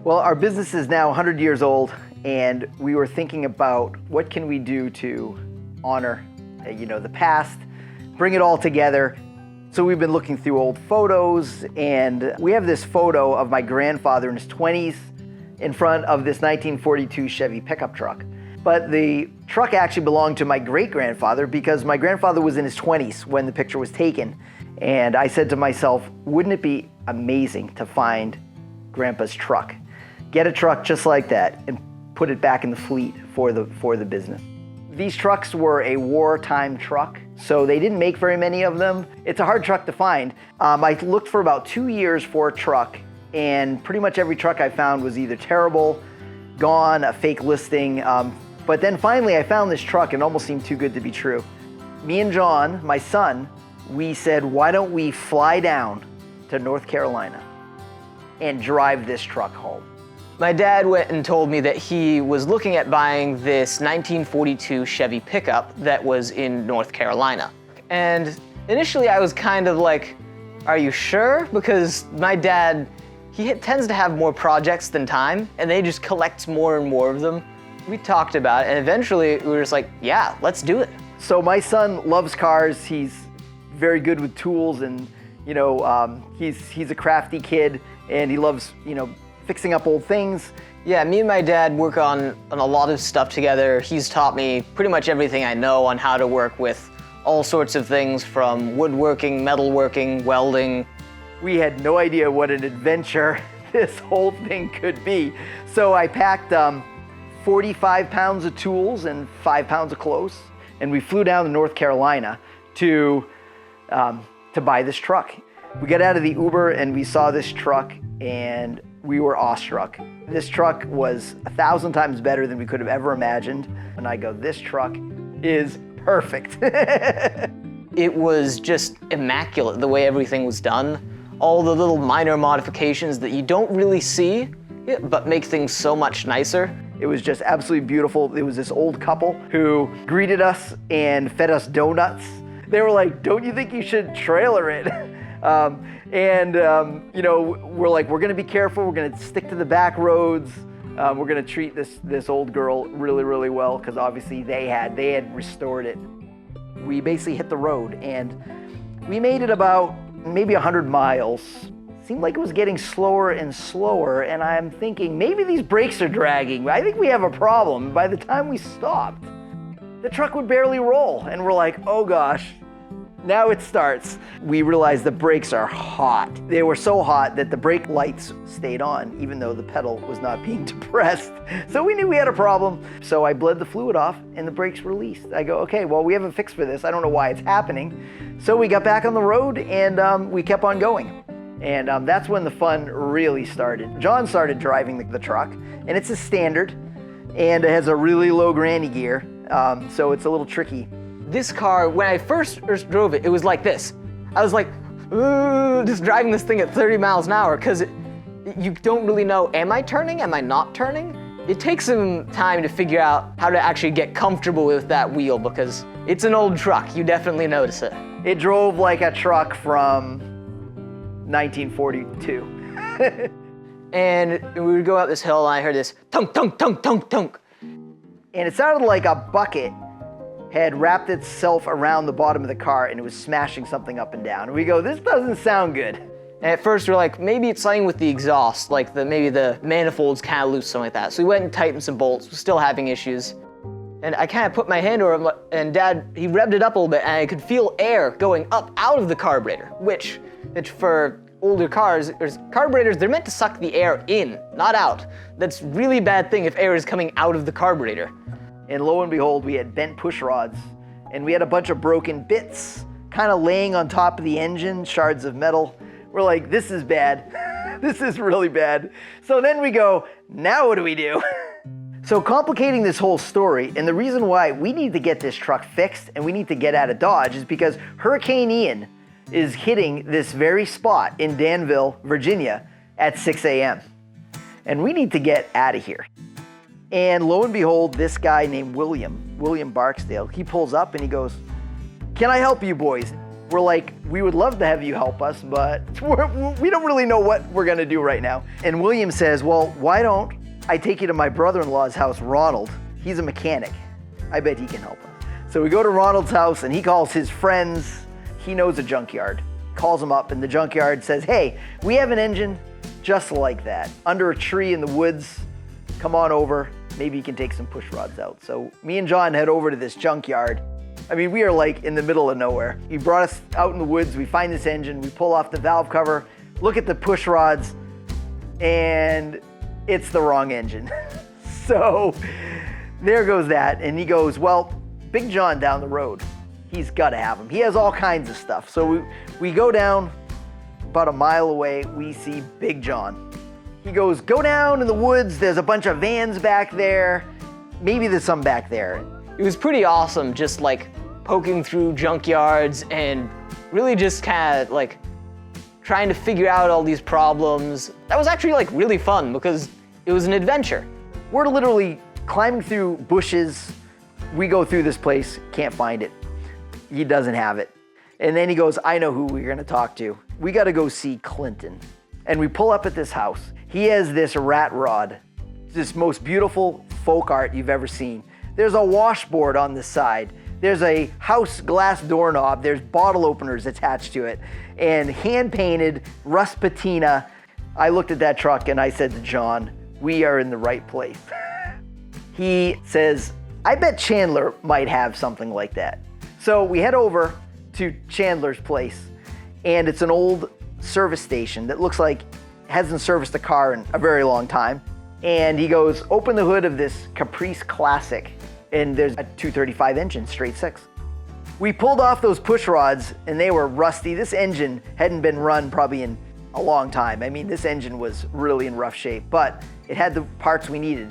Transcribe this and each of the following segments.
Well, our business is now 100 years old, and we were thinking about what can we do to honor, the past, bring it all together. So we've been looking through old photos, and we have this photo of my grandfather in his 20s in front of this 1942 Chevy pickup truck. But the truck actually belonged to my great-grandfather because my grandfather was in his 20s when the picture was taken. And I said to myself, wouldn't it be amazing to find Grandpa's truck? Get a truck just like that and put it back in the fleet for the business. These trucks were a wartime truck, so they didn't make very many of them. It's a hard truck to find. I looked for about 2 years for a truck, and pretty much every truck I found was either terrible, gone, a fake listing. But then finally I found this truck and it almost seemed too good to be true. Me and John, my son, we said, why don't we fly down to North Carolina and drive this truck home? My dad went and told me that he was looking at buying this 1942 Chevy pickup that was in North Carolina. And initially I was kind of like, are you sure? Because my dad, he tends to have more projects than time, and they just collects more and more of them. We talked about it, and eventually we were just like, yeah, let's do it. So my son loves cars. He's very good with tools, and he's a crafty kid, and he loves fixing up old things. Yeah, me and my dad work on a lot of stuff together. He's taught me pretty much everything I know on how to work with all sorts of things from woodworking, metalworking, welding. We had no idea what an adventure this whole thing could be. So I packed 45 pounds of tools and 5 pounds of clothes, and we flew down to North Carolina to buy this truck. We got out of the Uber and we saw this truck, and we were awestruck. This truck was 1,000 times better than we could have ever imagined. And I go, this truck is perfect. It was just immaculate the way everything was done. All the little minor modifications that you don't really see, but make things so much nicer. It was just absolutely beautiful. There was this old couple who greeted us and fed us donuts. They were like, don't you think you should trailer it? We're like, we're gonna be careful. We're gonna stick to the back roads. We're gonna treat this old girl really, really well, because obviously they had restored it. We basically hit the road, and we made it about maybe 100 miles. Seemed like it was getting slower and slower, and I'm thinking, maybe these brakes are dragging. I think we have a problem. By the time we stopped, the truck would barely roll, and we're like, oh gosh. Now it starts. We realized the brakes are hot. They were so hot that the brake lights stayed on, even though the pedal was not being depressed. So we knew we had a problem. So I bled the fluid off and the brakes released. I go, okay, well, we have a fix for this. I don't know why it's happening. So we got back on the road and we kept on going. And that's when the fun really started. John started driving the truck, and it's a standard, and it has a really low granny gear, so it's a little tricky. This car, when I first drove it, it was like this. I was like, just driving this thing at 30 miles an hour, because you don't really know, am I turning, am I not turning? It takes some time to figure out how to actually get comfortable with that wheel, because it's an old truck, you definitely notice it. It drove like a truck from 1942. And we would go up this hill, and I heard this tunk, tunk, tunk, tunk, tunk. And it sounded like a bucket had wrapped itself around the bottom of the car and it was smashing something up and down. And we go, this doesn't sound good. And at first we're like, maybe it's something with the exhaust, like maybe the manifold's kind of loose, something like that. So we went and tightened some bolts, we're still having issues. And I kind of put my hand over him, and Dad, he revved it up a little bit, and I could feel air going up out of the carburetor, which for older cars, carburetors, they're meant to suck the air in, not out. That's a really bad thing if air is coming out of the carburetor. And lo and behold, we had bent push rods, and we had a bunch of broken bits kind of laying on top of the engine, shards of metal. We're like, this is bad. This is really bad. So then we go, now what do we do? So complicating this whole story, and the reason why we need to get this truck fixed and we need to get out of Dodge is because Hurricane Ian is hitting this very spot in Danville, Virginia at 6 a.m. And we need to get out of here. And lo and behold, this guy named William Barksdale, he pulls up and he goes, can I help you boys? we're like, we would love to have you help us, but we don't really know what we're gonna do right now. And William says, well, why don't I take you to my brother-in-law's house, Ronald? He's a mechanic. I bet he can help us. So we go to Ronald's house and he calls his friends. He knows a junkyard. Calls them up and the junkyard says, hey, we have an engine just like that, under a tree in the woods. Come on over, maybe you can take some push rods out. So me and John head over to this junkyard. I mean, we are like in the middle of nowhere. He brought us out in the woods, we find this engine, we pull off the valve cover, look at the push rods, and it's the wrong engine. So there goes that, and he goes, well, Big John down the road, he's gotta have them. He has all kinds of stuff. So we go down, about a mile away, we see Big John. He goes, go down in the woods, there's a bunch of vans back there, maybe there's some back there. It was pretty awesome just like poking through junkyards and really just kind of like trying to figure out all these problems. That was actually like really fun because it was an adventure. We're literally climbing through bushes. We go through this place, can't find it. He doesn't have it. And then he goes, I know who we're gonna talk to. We gotta go see Clinton. And we pull up at this house. He has this rat rod, this most beautiful folk art you've ever seen. There's a washboard on the side. There's a house glass doorknob. There's bottle openers attached to it. And hand-painted rust patina. I looked at that truck and I said to John, we are in the right place. He says, I bet Chandler might have something like that. So we head over to Chandler's place, and it's an old service station that looks like hasn't serviced a car in a very long time. And he goes, open the hood of this Caprice Classic, and there's a 235 engine, straight six. We pulled off those push rods and they were rusty. This engine hadn't been run probably in a long time. I mean, this engine was really in rough shape, but it had the parts we needed.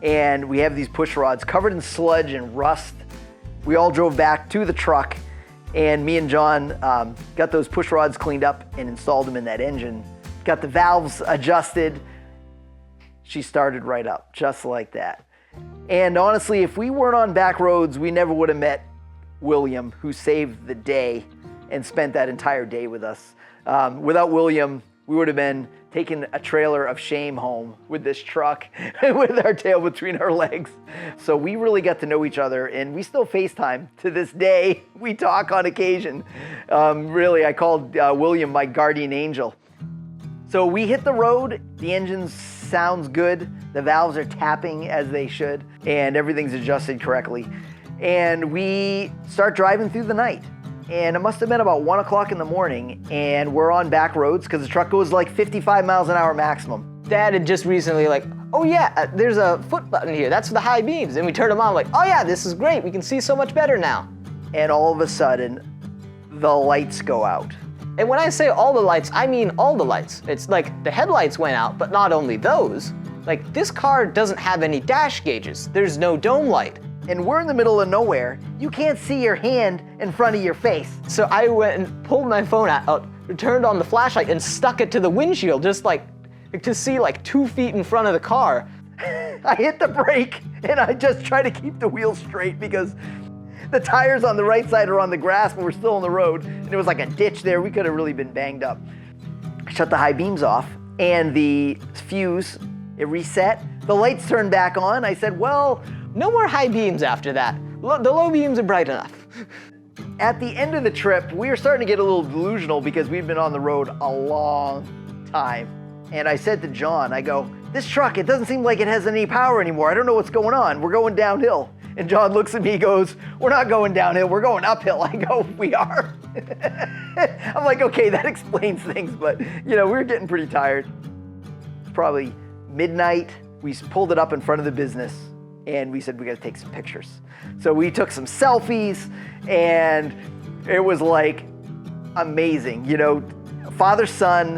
And we have these push rods covered in sludge and rust. We all drove back to the truck, and me and John got those push rods cleaned up and installed them in that engine. Got the valves adjusted. She started right up, just like that. And honestly, if we weren't on back roads, we never would have met William, who saved the day and spent that entire day with us. Without William, we would have been taking a trailer of shame home with this truck with our tail between our legs. So we really got to know each other, and we still FaceTime to this day. We talk on occasion. Really, I called William my guardian angel. So we hit the road, the engine sounds good, the valves are tapping as they should, and everything's adjusted correctly. And we start driving through the night. And it must have been about 1 o'clock in the morning, and we're on back roads because the truck goes like 55 miles an hour maximum. Dad had just recently like, oh yeah, there's a foot button here, that's for the high beams. And we turned them on like, oh yeah, this is great, we can see so much better now. And all of a sudden, the lights go out. And when I say all the lights, I mean all the lights. It's like the headlights went out, but not only those. Like this car doesn't have any dash gauges. There's no dome light. And we're in the middle of nowhere. You can't see your hand in front of your face. So I went and pulled my phone out, turned on the flashlight and stuck it to the windshield, just like to see like 2 feet in front of the car. I hit the brake and I just try to keep the wheels straight because the tires on the right side are on the grass, but we're still on the road. And it was like a ditch there. We could have really been banged up. I shut the high beams off and the fuse, it reset. The lights turned back on. I said, well, no more high beams after that. The low beams are bright enough. At the end of the trip, we were starting to get a little delusional because we'd been on the road a long time. And I said to John, I go, this truck, it doesn't seem like it has any power anymore. I don't know what's going on. We're going downhill. And John looks at me, he goes, we're not going downhill, we're going uphill. I go, we are. I'm like, okay, that explains things, but we were getting pretty tired. Probably midnight, we pulled it up in front of the business and we said, we gotta take some pictures. So we took some selfies and it was like amazing. Father-son,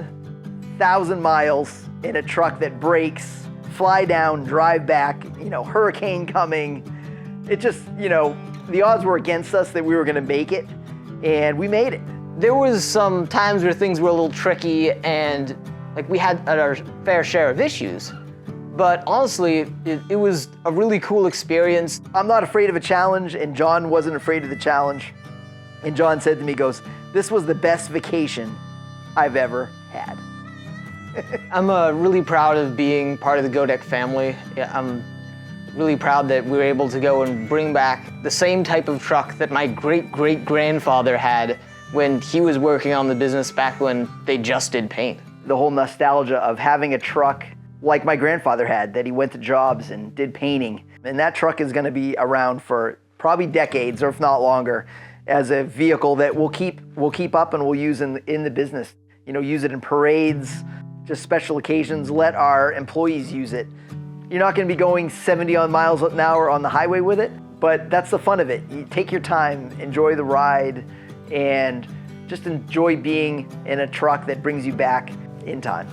1,000 miles in a truck that breaks, fly down, drive back, hurricane coming. It just, the odds were against us that we were gonna make it, and we made it. There was some times where things were a little tricky and like we had our fair share of issues, but honestly, it was a really cool experience. I'm not afraid of a challenge, and John wasn't afraid of the challenge. And John said to me, he goes, This was the best vacation I've ever had. I'm really proud of being part of the Goedecke family. Yeah, I'm really proud that we were able to go and bring back the same type of truck that my great-great-grandfather had when he was working on the business back when they just did paint. The whole nostalgia of having a truck like my grandfather had, that he went to jobs and did painting. And that truck is gonna be around for probably decades, or if not longer, as a vehicle that we'll keep up and we'll use in the business. You know, use it in parades, just special occasions, let our employees use it. You're not gonna be going 70 miles an hour on the highway with it, but that's the fun of it. You take your time, enjoy the ride, and just enjoy being in a truck that brings you back in time.